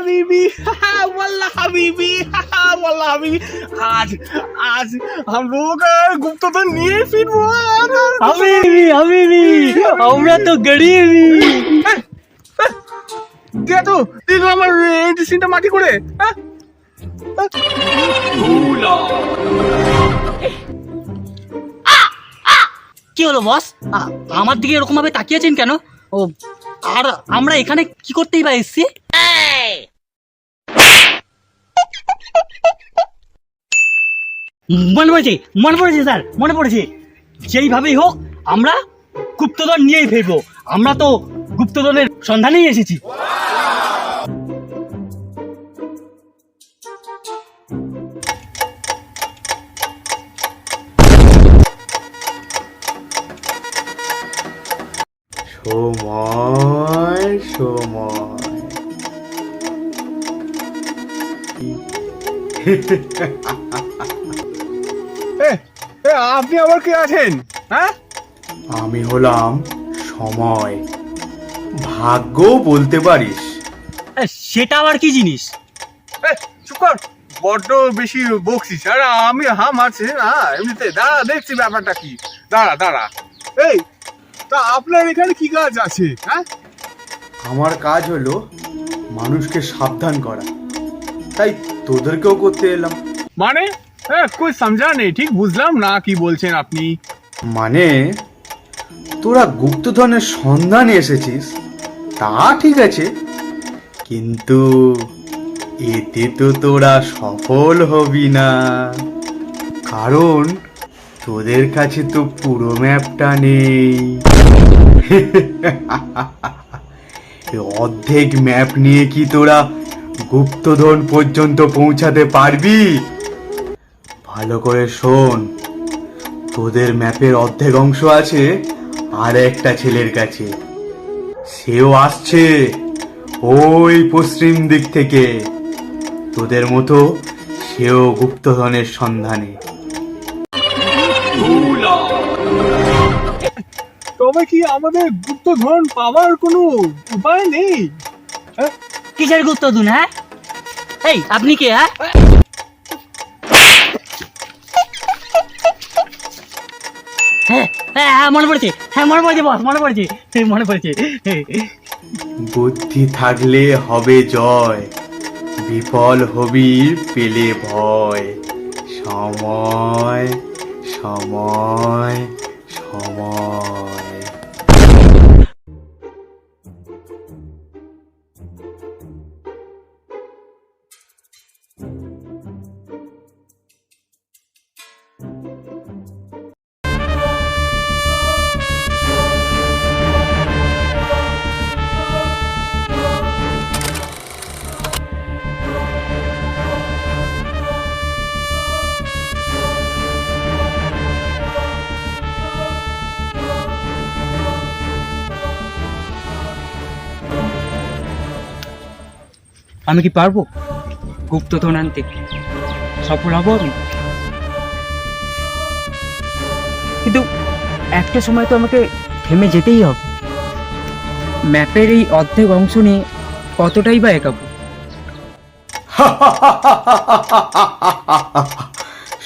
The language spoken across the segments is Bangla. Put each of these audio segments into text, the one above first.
हबीबी वल्ला हबीबी वल्ला हबीबी आज आज हम लोग गुप्तधन নিয়ে ফিরবো হাবিবি হাবিবি আমরা তো গরিবি দে তো দিল আমার এই সিনটা মাটি করে কি হলো বস? আমার দিকে এরকম ভাবে তাকিয়েছেন কেন? ও আর আমরা এখানে কি করতেই বা এসেছি? মনে পড়েছে স্যার, মনে পড়েছে। যেইভাবেই হোক আমরা গুপ্তধন নিয়েই ফিরবো। আমরা তো গুপ্তধনের সন্ধানেই এসেছি। সময় সময় আপনি আবার কে আছেন? হ্যাঁ, আমি হলাম সময়, ভাগ্য বলতে পারিস। সেটা আবার কি জিনিস? চুপ কর, বড্ড বেশি বকছিস। আরে আমি মারছি না, এমনিতে দাঁড়া, দেখছি ব্যাপারটা কি। দাঁড়া এই তা আপনার এখানে কি কাজ আছে? হ্যাঁ, আমার কাজ হলো মানুষকে সাবধান করা, তাই তোদেরকেও করতে এলাম। মানে কই সমঝা নেই, ঠিক বুঝলাম না কি বলছেন আপনি। মানে তোরা গুপ্তধনের সন্ধানে এসেছিস তা ঠিক আছে, কিন্তু এতে তো তোরা সফল হবি না, কারণ তোদের কাছে তো পুরো ম্যাপটা নেই। অর্ধেক ম্যাপ নিয়ে কি তোরা গুপ্তধন পর্যন্ত পৌঁছাতে পারবি? ভালো করে শোন, তোদের ম্যাপের অর্ধেক অংশ আছে আর একটা ছেলের কাছে, সেও আসছে ওই পশ্চিম দিক থেকে, তোদের মতো সেও গুপ্তধনের সন্ধানে। তবে কি আমাদের গুপ্তধন পাওয়ার কোনো উপায় নেই? কিসের গুপ্তধন? হ্যাঁ, এই আপনি কে? হ্যাঁ, মনে পড়েছে বস, মনে পড়েছে। বুদ্ধি থাকলে হবে জয়, বিফল হবি পেলে ভয়। সময় সময় সময়। আমি কি পারবো গুপ্তধন আনতে? সফল হবো আমি? কিন্তু একটা সময় তো আমাকে থেমে যেতেই হবে। ম্যাপের এই অর্ধেক অংশ নিয়ে কতটাই বা একাবো?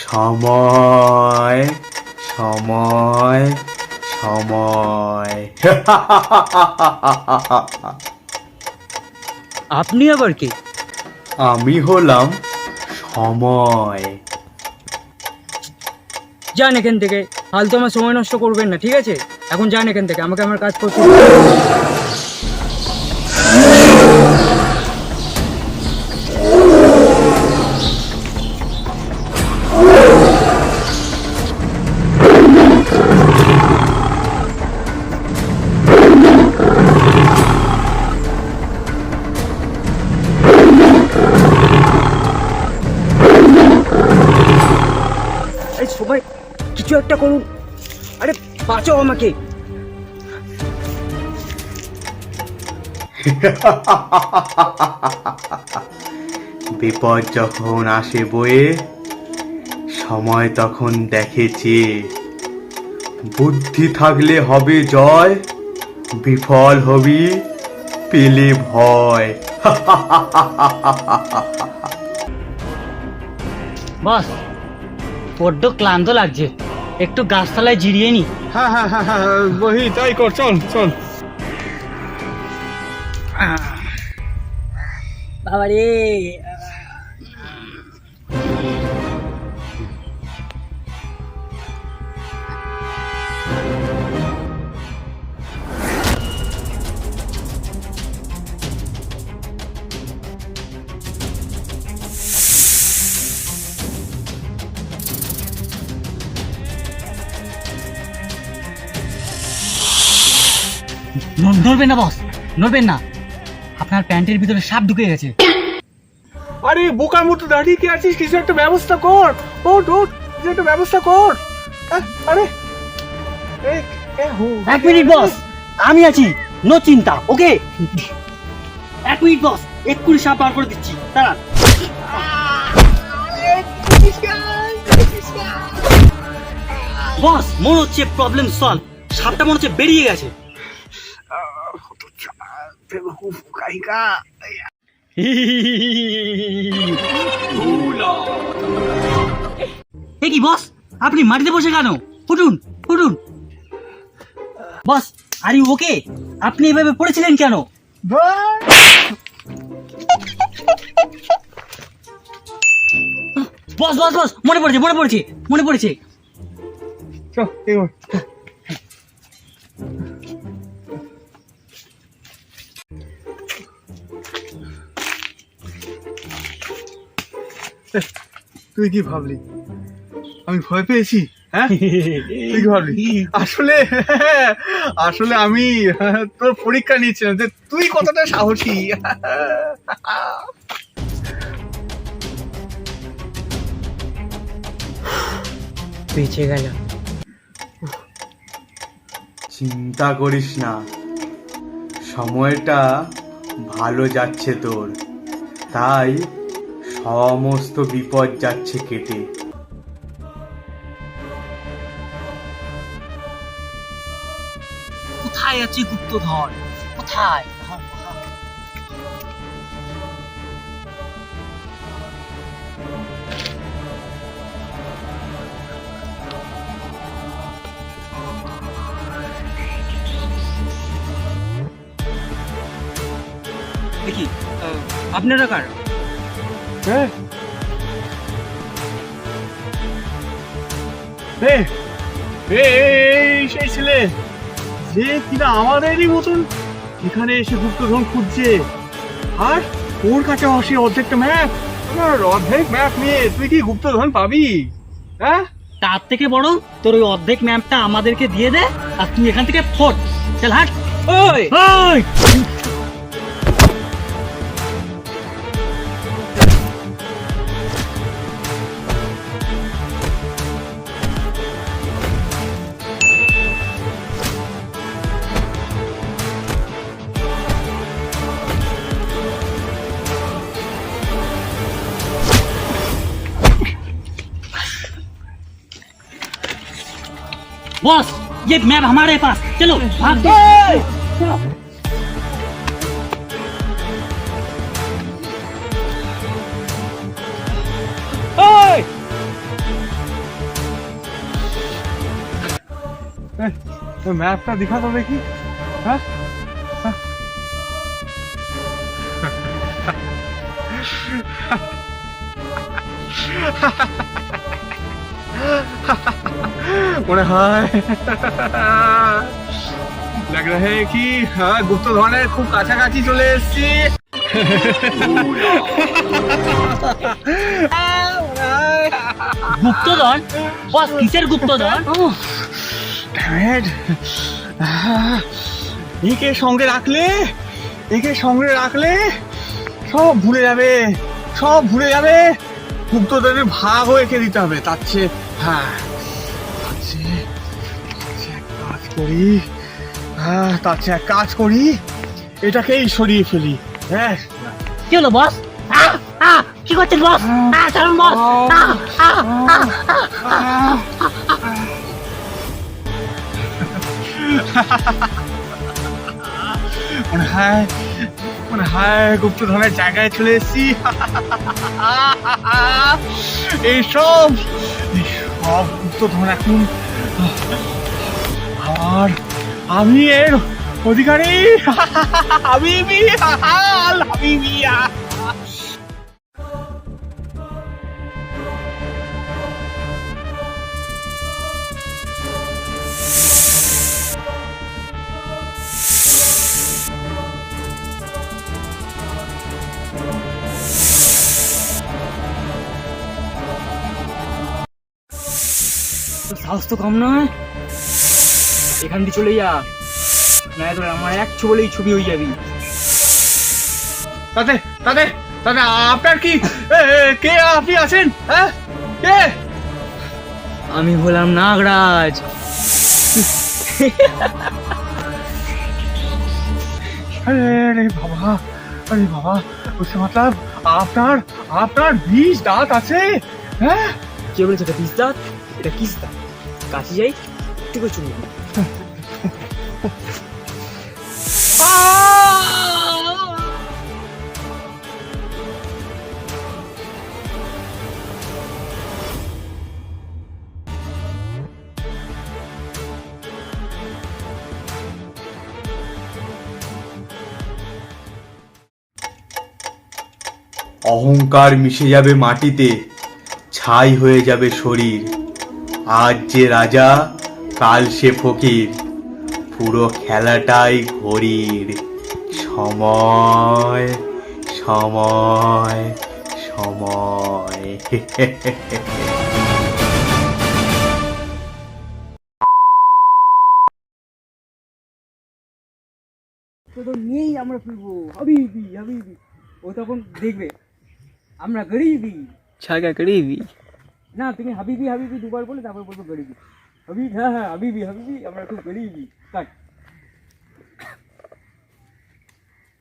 সময় সময় সময়। আপনি আবার কে? আমি হলাম সময়। যান এখান থেকে, ফালতু আমার সময় নষ্ট করবেন না, ঠিক আছে? এখন যান এখান থেকে, আমাকে আমার কাজ করতে হবে। সবাই কিছু একটা করুন, আরে বাঁচাও আমাকে। বিপদ যখন আসে বয়ে, সময় তখন দেখেছে, বুদ্ধি থাকলে হবে জয়, বিফল হবি পেলে ভয়। বস বড্ড ক্লান্ত লাগছে, একটু গাছতলায় জিরিয়ে নি। হ্যাঁ হ্যাঁ হ্যাঁ হ্যাঁ বহি তাই কর, চল চল। বাবা রে, নড়বেন না বস, নড়বেন না, আপনার প্যান্টের ভিতরে সাপ ঢুকে গেছে। আরে বোকার মতো দাঁড়িয়ে কি আছিস, কিছু একটা ব্যবস্থা কর। ওঠ ওঠ, কিছু একটা ব্যবস্থা কর। আরে এক মিনিট বস, আমি আছি, নো চিন্তা। ওকে, এক মিনিট বস, এক্ষুনি সাপ বার করে দিচ্ছি, দাঁড়ান। বস মনে হচ্ছে প্রবলেম সলভ, সাপটা মনে হচ্ছে বেরিয়ে গেছে। এ কি বস, আপনি মাটিতে বসে কেন? ফুটুন ফুটুন। বস আর ইউ ওকে? আপনি এভাবে পড়েছিলেন কেন? বস বস বস, মনে পড়েছে মনে পড়েছে মনে পড়েছে। চল এগো। তুই কি ভাবলি আমি ভয় পেয়েছি? হ্যাঁ তুই কি ভাবলি? আসলে আসলে আমি তোর পরীক্ষা নিচ্ছিলাম যে তুই কতটা সাহসী। বেঁচে গেল। চিন্তা করিস না, সময়টা ভালো যাচ্ছে তোর, তাই সমস্ত বিপদ যাচ্ছে কেটে। কোথায় আছে গুপ্তধন? কোথায়? দেখি আপনারা কার? হ্যাঁ এই সেই ছেলে যে কিনা আমাদেরই মতন এখানে এসে গুপ্তধন খুঁজছে, আর ওর কাছে আসে অর্ধেকটা ম্যাপ। অর্ধেক ম্যাপ নিয়ে তুই কি গুপ্তধন পাবি? হ্যাঁ তার থেকে বড় তোর ওই অর্ধেক ম্যাপটা আমাদেরকে দিয়ে দে, আর তুই এখান থেকে ফোট, চল হাট। ওই ওই बॉस, ये मैप हमारे पास, चलो भाग दो। ম্যাপটা দিখা তো দেখি। হ্যাঁ মনে হয় लग रहा है कि हाँ গুপ্তধনের খুব কাছাকাছি চলে এসেছি। গুপ্তধন? বস কিসের গুপ্তধন? একে সঙ্গে রাখলে সব ভুলে যাবে, সব ভুলে যাবে। গুপ্তধনের ভাগ হয়ে রেখে দিতে হবে। তার চেয়ে হ্যাঁ এক কাজ করি, এটাকেই সরিয়ে ফেলি। হ্যাঁ কি হলো বস? কি করছেন বস? ছাড়ুন বস। মনে হয় মনে হয় গুপ্তধনের জায়গায় চলে এসেছি। এইসব গুপ্তধন এখন আর আমি এর অধিকারী। হাবিবি, হাবিবি। তোর সাহস তো কম নয়, এখান দিয়ে চলে যা, নয় তোর আমার এক বলেই ছবি হয়ে যাবি। তাতে তাতে তাতে আপনার কি কে আপনি আছেন? হ্যাঁ, কে? আমি হলাম নাগরাজ। আরে বাবা, আরে বাবা, বুঝতে মতলব আপনার আপনার 20 দাঁত আছে? হ্যাঁ, কে বলেছে এটা পিস দাঁত? এটা কিস দাঁত। কাছে যাই ঠিক আছে। অহংকার মিশে যাবে মাটিতে, ছাই হয়ে যাবে শরীর। আজ যে রাজা, কাল সে ফকির, পুরো খেলাটাই ঘড়ির। সময় সময় সময়। তো নিয়েই আমরা ফিরবো, হাবিবি হাবিবি। ও তখন দেখবে আমরা গরিবি। ছাগা গরিবি না, তুমি হাবিবি হাবিবি দুবার বলে তারপর বলবো গরিবি। হাবিব, হ্যাঁ হ্যাঁ, হাবিবি হাবিবি, আমরা খুব গরিবি। কাট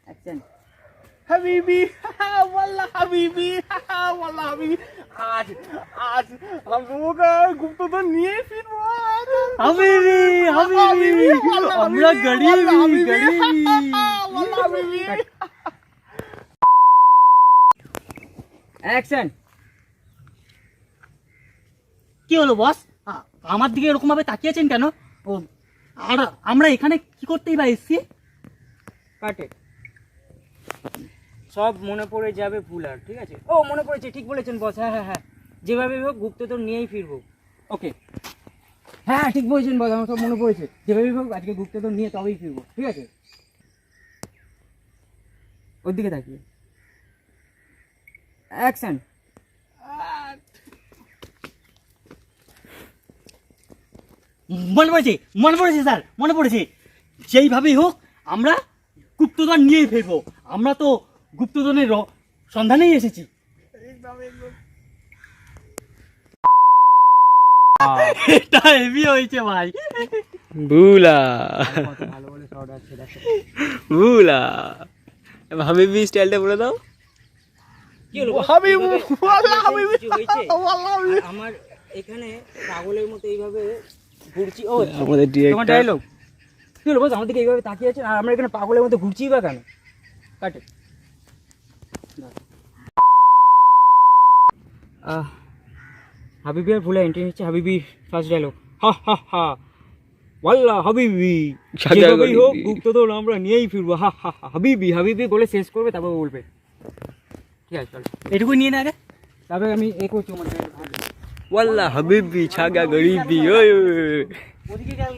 অ্যাকশন। হাবিবি, ওয়াল্লাহ হাবিবি, ওয়াল্লাহ হাবিবি। আজ আজ हम लोग গুপ্তধন নিয়ে ফিরবো। হাবিবি হাবিবি, আমরা গরিবি গরিবি। ওয়াল্লাহ হাবিবি। অ্যাকশন। কি হলো বস, আমার দিকে এরকম ভাবে তাকিয়েছেন কেন? ও, আর আমরা এখানে কি করতেই বা এসছি? কাটে। সব মনে পড়ে যাবে ভুল আর, ঠিক আছে? ও মনে পড়েছে, ঠিক বলেছেন বস। হ্যাঁ হ্যাঁ হ্যাঁ, যেভাবে হোক গুপ্তধন নিয়েই ফিরবো। ওকে, হ্যাঁ ঠিক বলেছেন বস, আমার সব মনে পড়েছে। যেভাবে হোক আজকে গুপ্তধন নিয়ে তবেই ফিরবো, ঠিক আছে? ওর দিকে তাকিয়ে অ্যাকশন। মনে পড়েছে, মনে পড়েছে স্যার, মনে পড়েছে। যেইভাবেই হোক আমরা গুপ্তধন নিয়েই ফিরবো। আমরা তো গুপ্তধনের সন্ধানেই এসেছি। এটা হেভি হয়েছে ভাই। বুলা বুলা, হাবিবি স্টাইলটা বলে দাও। কি হলো হাবিব, এইভাবে ওয়াল্লাহ হাবিবি, কিছু হয়েছে? ওয়াল্লাহ হাবিবি। আর আমার এখানে পাগলের মতো এইভাবে ঘুরছি। ও আমাদের তোমার ডায়লগ কি হলো বস? আমার দিকে এইভাবে তাকিয়ে আছেন আর আমরা এখানে পাগলের মতো ঘুরছি বা কেন? কাটে। হাবিবি আর ভুলে এন্ট্রি নিচ্ছে। হাবিবি ফার্স্ট ডায়লগ, হা হা হা, ওয়াল্লাহ হাবিবি, যেভাবেই হোক গুপ্তধন আমরা নিয়েই ফিরবো, হা হা হা। হাবিবি হাবিবি বলে শেষ করবে, তারপর বলবে। ঠিক আছে চলো, এটুকুই নিয়ে না আগে। তারপরে আমি এ করছি আমার ওয়াল্লাহ হাবিবি ছাগা গরিবি। ওই ওদিকে গেল।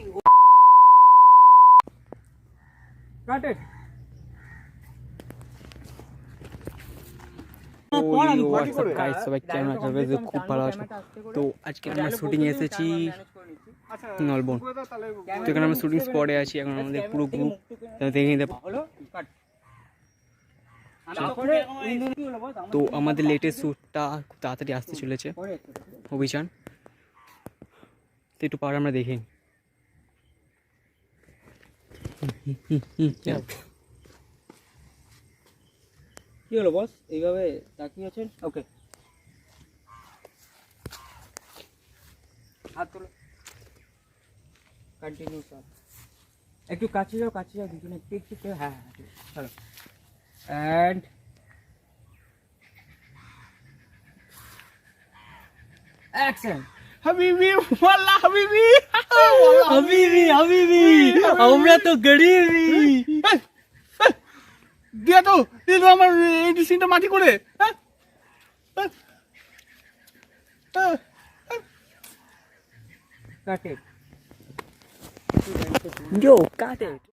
কাটে। সবাই কেমন আছে? খুব ভালো আছো? তো আজকে আমরা শুটিং এসেছি নলবন। তো এখানে আমরা শুটিং স্পটে আছি এখন, আমাদের পুরো গ্রুপ দেখে নিতে। তো আমাদের লেটেস্ট শ্যুটটা খুব তাড়াতাড়ি আসতে চলেছে, অভিযান। তো একটু পরে আমরা দেখি। কি হলো বস, এইভাবে তাকিয়ে আছেন? ওকে, হাত তোলো, কন্টিনিউ কর। একটু কাছে যাও, কাছে যাও দুজনে, একটু একটু। হ্যাঁ হ্যাঁ, চলো। and action. হাবিবি ওয়াল্লাহ হাবিবি হাবিবি হাবিবি আমরা তো গরিবি দিয়া তো আমার এই সিনটা মাটি করে হ্যাঁ? Cut it. Yo, cut it.